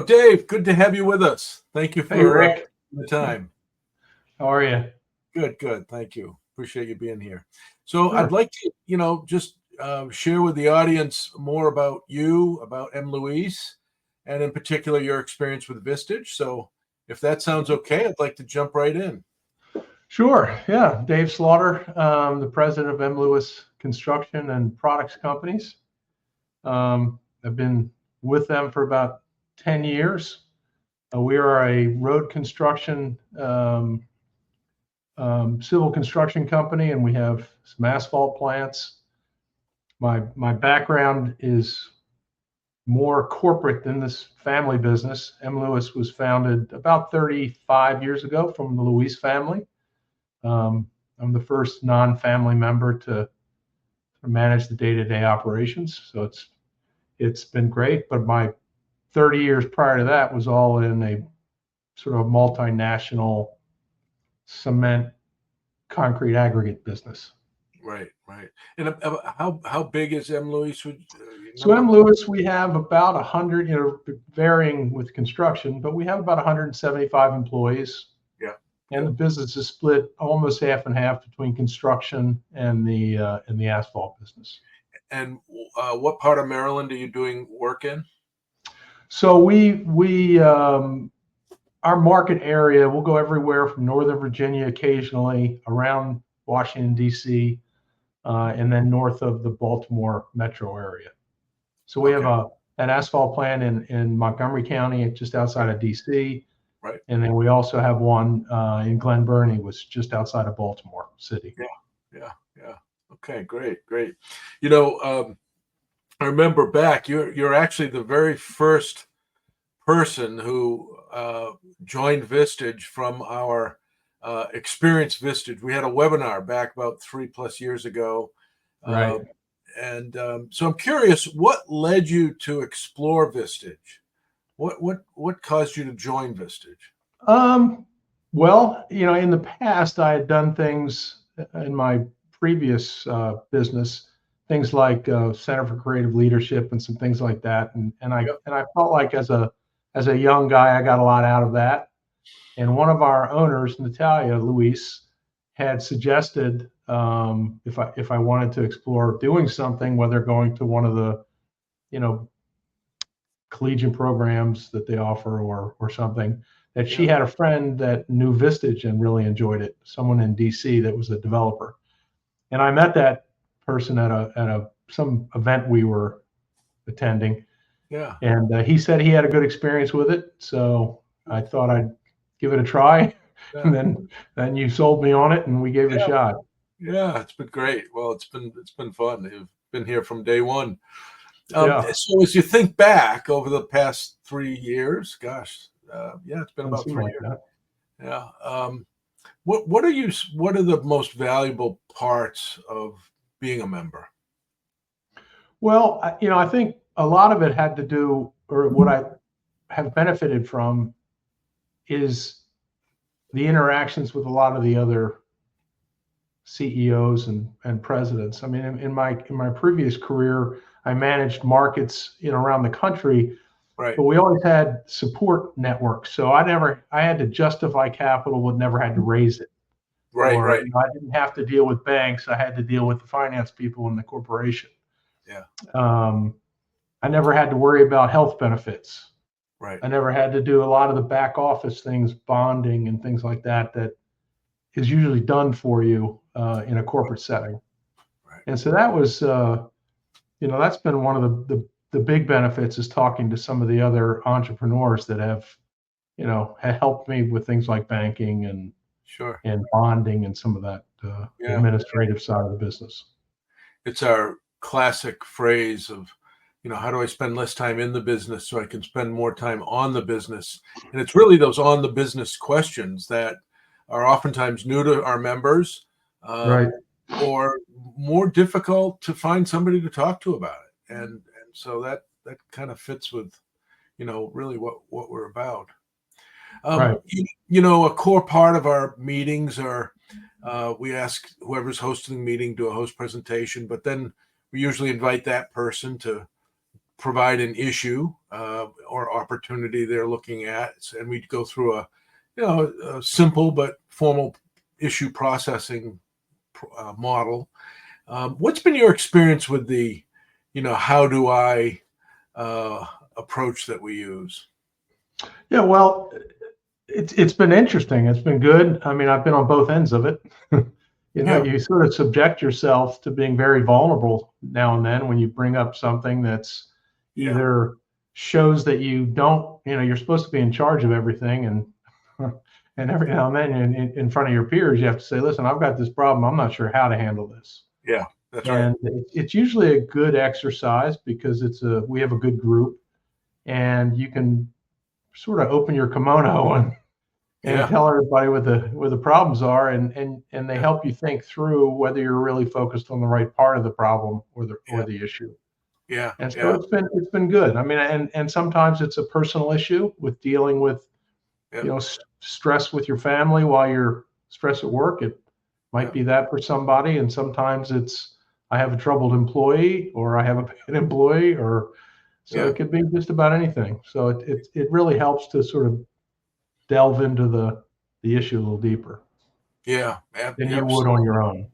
Dave, good to have you with us. Thank you Hey, for Rick. the time. How are you? Good. Thank you. Appreciate you being here. So I'd Sure. like to, just share with the audience more about you, about M. Louise, and in particular your experience with Vistage. So if that sounds okay, I'd like to jump right in. Sure. Yeah. Dave Slaughter, the president of M. Lewis Construction and Products Companies. I've been with them for about 10 years. We are a road construction, civil construction company, and we have some asphalt plants. My background is more corporate than this family business. M. Lewis was founded about 35 years ago from the Louise family. I'm the first non-family member to manage the day-to-day operations, so it's been great. But my 30 years prior to that was all in a sort of multinational cement, concrete aggregate business. Right. And how big is M. Louise? So M. Lewis, we have about 100, varying with construction, but we have about 175 employees. Yeah. And the business is split almost half and half between construction and the asphalt business. And what part of Maryland are you doing work in? So we our market area, we'll go everywhere from Northern Virginia occasionally, around Washington, D.C., and then north of the Baltimore metro area. So we have an asphalt plant in Montgomery County, just outside of D.C., right. And then we also have one in Glen Burnie, which is just outside of Baltimore City. Yeah. Okay, great. I remember back, you're actually the very first person who joined Vistage from our Experience Vistage. We had a webinar back about 3+ years ago. Right. So I'm curious, what led you to explore Vistage? What caused you to join Vistage? Well, in the past, I had done things in my previous business, things like Center for Creative Leadership and some things like that, and I felt like as a young guy, I got a lot out of that. And one of our owners, Natalia Luis, had suggested if I wanted to explore doing something, whether going to one of the collegiate programs that they offer or something, that she had a friend that knew Vistage and really enjoyed it, someone in DC that was a developer. And I met that person at some event we were attending. Yeah. And he said he had a good experience with it. So I thought I'd give it a try. Yeah. And then you sold me on it and we gave it a shot. Yeah, it's been great. Well, it's been fun. You've been here from day one. Yeah. So as you think back over the past 3 years, gosh, it's been about 3 years. That. Yeah. What are the most valuable parts of being a member? Well, I think a lot of it had to do, or what I have benefited from, is the interactions with a lot of the other CEOs and presidents. I mean, in my previous career, I managed markets around the country, right. But we always had support networks. So I had to justify capital, but never had to raise it. Right. I didn't have to deal with banks. I had to deal with the finance people in the corporation. Yeah. I never had to worry about health benefits. Right. I never had to do a lot of the back office things, bonding and things like that is usually done for you in a corporate setting. Right. And so that was, that's been one of the big benefits, is talking to some of the other entrepreneurs that have helped me with things like banking and bonding and some of that administrative side of the business. It's our classic phrase of, how do I spend less time in the business so I can spend more time on the business? And it's really those on the business questions that are oftentimes new to our members, right, or more difficult to find somebody to talk to about it. And so that kind of fits with, really what we're about. Right. A core part of our meetings are, we ask whoever's hosting the meeting do a host presentation, but then we usually invite that person to provide an issue or opportunity they're looking at, and we go through a simple but formal issue processing model. What's been your experience with the, how do I approach that we use? Yeah, well, it's been interesting. It's been good. I mean, I've been on both ends of it. You sort of subject yourself to being very vulnerable now and then when you bring up something that's either shows that you don't, you're supposed to be in charge of everything, and every now and then in front of your peers, you have to say, listen, I've got this problem. I'm not sure how to handle this. Yeah, that's right. And it's usually a good exercise because we have a good group, and you can sort of open your kimono and tell everybody what the problems are, and they help you think through whether you're really focused on the right part of the problem or the issue. Yeah. And so it's been good. I mean, and sometimes it's a personal issue with dealing with stress with your family while you're stressed at work. It might be that for somebody, and sometimes it's I have a troubled employee, or I have a bad employee, or it could be just about anything. So it really helps to sort of delve into the issue a little deeper. Yeah, than you would on your own.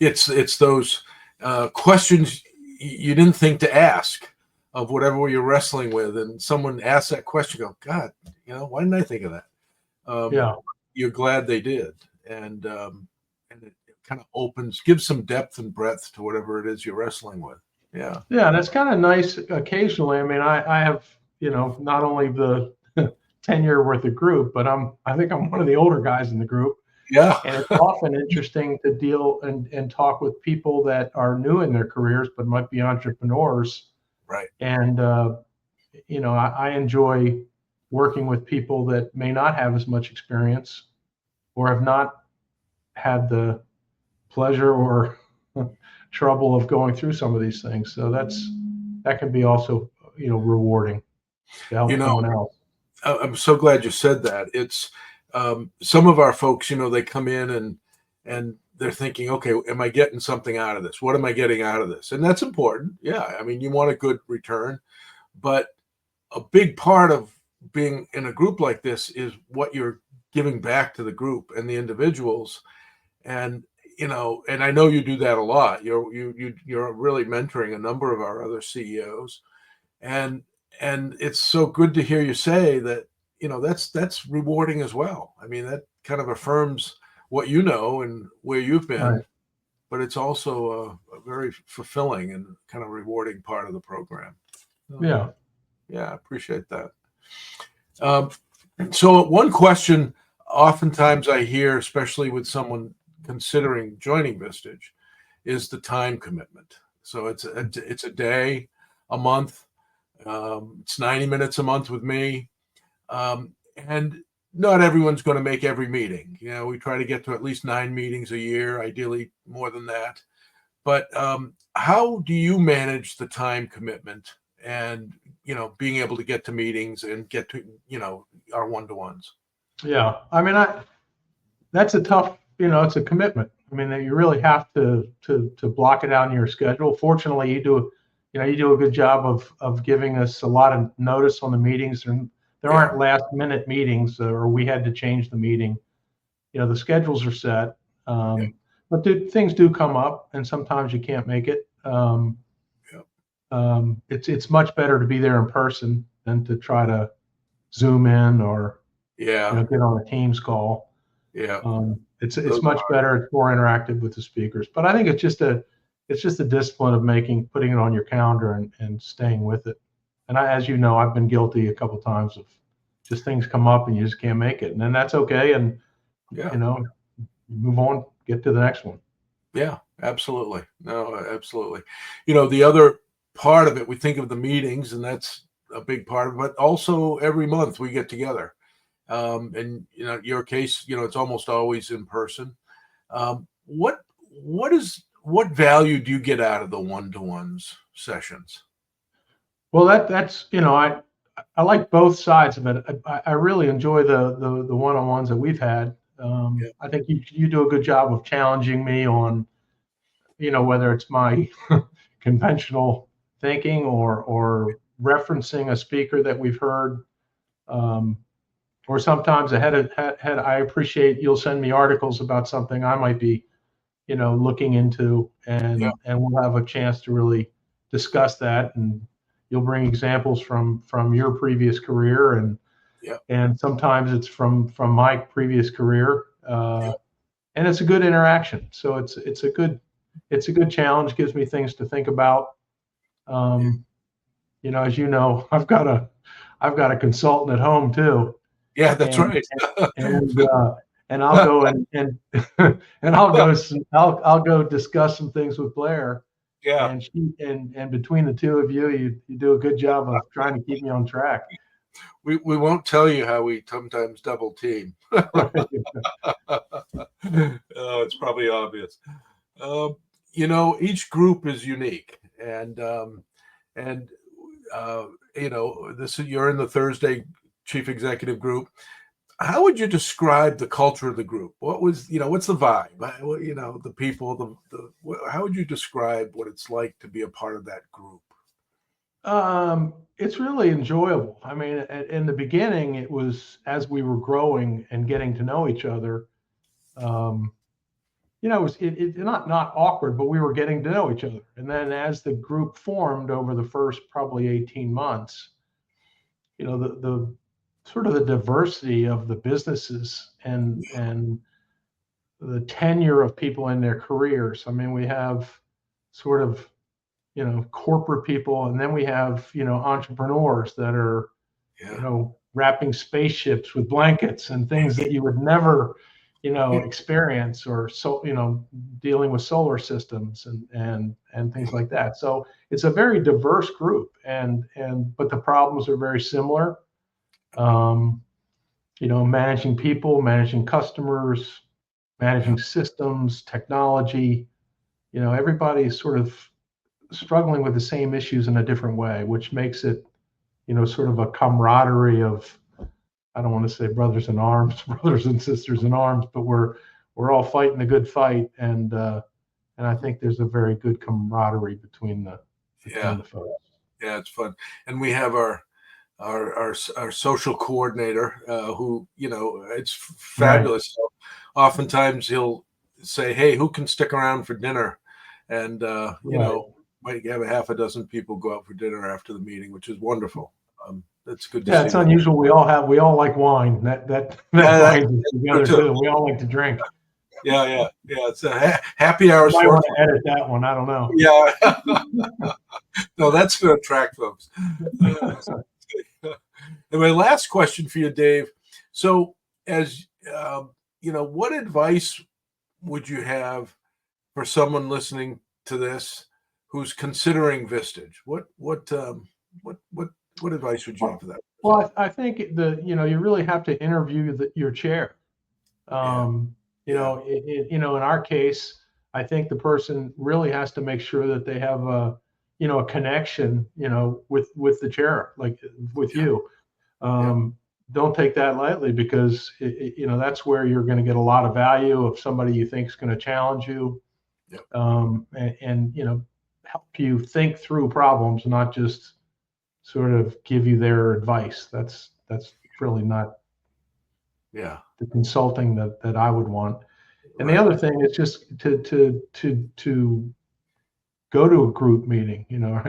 It's those questions you didn't think to ask of whatever you're wrestling with, and someone asks that question, go, God, why didn't I think of that? You're glad they did, and it kind of gives some depth and breadth to whatever it is you're wrestling with. Yeah, that's kind of nice occasionally. I mean, I have not only the 10-year worth of group, but I think I'm one of the older guys in the group. Yeah. And it's often interesting to deal and talk with people that are new in their careers, but might be entrepreneurs. Right. And, I enjoy working with people that may not have as much experience or have not had the pleasure or trouble of going through some of these things. So that can be also, rewarding to help someone else. I'm so glad you said that. It's some of our folks, they come in and they're thinking, okay, am I getting something out of this? What am I getting out of this? And that's important. Yeah. I mean, you want a good return, but a big part of being in a group like this is what you're giving back to the group and the individuals. And, and I know you do that a lot. You're really mentoring a number of our other CEOs, and it's so good to hear you say that, that's rewarding as well. I mean, that kind of affirms what you know and where you've been, right. But it's also a very fulfilling and kind of rewarding part of the program. Yeah. Yeah, I appreciate that. So one question oftentimes I hear, especially with someone considering joining Vistage, is the time commitment. So it's a day, a month. It's 90 minutes a month with me. And not everyone's going to make every meeting. We try to get to at least 9 meetings a year, ideally more than that. But how do you manage the time commitment and, being able to get to meetings and get to, our one-to-ones? Yeah. I mean, that's a tough, it's a commitment. I mean, you really have to block it out in your schedule. Fortunately, you do a good job of giving us a lot of notice on the meetings, and there aren't last minute meetings or we had to change the meeting. The schedules are set, but things do come up, and sometimes you can't make it. It's much better to be there in person than to try to Zoom in or get on a Teams call. Yeah, it's much better. It's more interactive with the speakers, but I think it's just a discipline of putting it on your calendar and staying with it. And as you know, I've been guilty a couple of times of just things come up and you just can't make it, and then that's okay. And move on, get to the next one. Yeah, absolutely. No, absolutely. The other part of it, we think of the meetings, and that's a big part of it, but also every month we get together. And your case, it's almost always in person. What value do you get out of the one-to-ones sessions? Well, that's I like both sides of it. I really enjoy the one-on-ones that we've had. I think you do a good job of challenging me on, whether it's my conventional thinking or referencing a speaker that we've heard. Or sometimes I appreciate you'll send me articles about something I might be, looking into, Yeah. and we'll have a chance to really discuss that. And you'll bring examples from your previous career, Yeah. and sometimes it's from my previous career. And it's a good interaction. So it's a good challenge. Gives me things to think about. As you know, I've got a consultant at home too. Yeah, that's and right. and and I'll go and I'll go discuss some things with Blair, Yeah. and and between the two of you do a good job of trying to keep me on track. We won't tell you how we sometimes double team. It's probably obvious. Each group is unique, and you're in the Thursday Chief Executive group. How would you describe the culture of the group? What's the vibe? The people, how would you describe what it's like to be a part of that group? It's really enjoyable. I mean, in the beginning, it was as we were growing and getting to know each other. It was not awkward, but we were getting to know each other. And then as the group formed over the first probably 18 months, the sort of the diversity of the businesses and the tenure of people in their careers. I mean, we have sort of, corporate people, and then we have, entrepreneurs that are, wrapping spaceships with blankets and things that you would never, experience, or dealing with solar systems and things like that. So it's a very diverse group, but the problems are very similar. Managing people, managing customers, managing systems, technology, everybody's sort of struggling with the same issues in a different way, which makes it, sort of a camaraderie of, I don't want to say brothers in arms, brothers and sisters in arms, but we're all fighting a good fight, and I think there's a very good camaraderie between the folks. Yeah, it's fun, and we have our social coordinator, who it's fabulous. Right. So oftentimes he'll say, "Hey, who can stick around for dinner?" And might have a half a dozen people go out for dinner after the meeting, which is wonderful. That's good to see. Yeah, it's unusual. We all like wine. That binds us together too. We all like to drink. Yeah. It's a happy hours. I might want to edit that one. I don't know. Yeah. No, that's going to attract folks. And my last question for you, Dave. So, as what advice would you have for someone listening to this who's considering Vistage? What advice would you have for that? Well, I think you really have to interview your chair. In our case, I think the person really has to make sure that they have a connection, with the chair, like with you. Don't take that lightly, because that's where you're going to get a lot of value of somebody you think is going to challenge you, and help you think through problems, not just sort of give you their advice. That's really not the consulting that I would want. And the other thing is just to go to a group meeting, or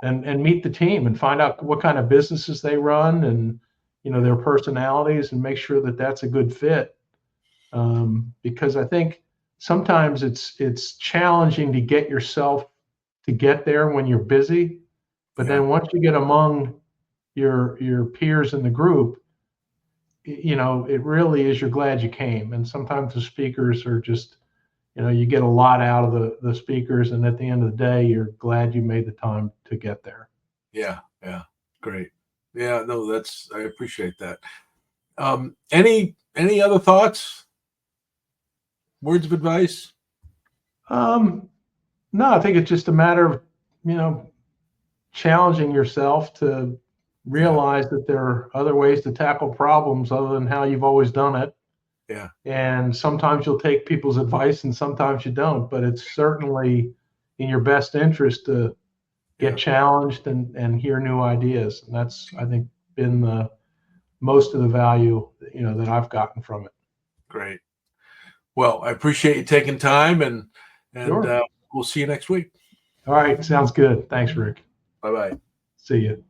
and meet the team and find out what kind of businesses they run, and their personalities, and make sure that that's a good fit. Because I think sometimes it's challenging to get yourself to get there when you're busy, but then once you get among your peers in the group, it really is, you're glad you came. And sometimes the speakers are just, you get a lot out of the speakers, and at the end of the day, you're glad you made the time to get there. Yeah. Great. Yeah, no, I appreciate that. Any other thoughts? Words of advice? No, I think it's just a matter of, challenging yourself to realize that there are other ways to tackle problems other than how you've always done it. Yeah. And sometimes you'll take people's advice and sometimes you don't, but it's certainly, in your best interest to get Yeah. challenged and hear new ideas. And that's, I think, been the most of the value, that I've gotten from it. Great. Well, I appreciate you taking time, and Sure. we'll see you next week. All right. Sounds good. Thanks, Rick. Bye-bye. See you.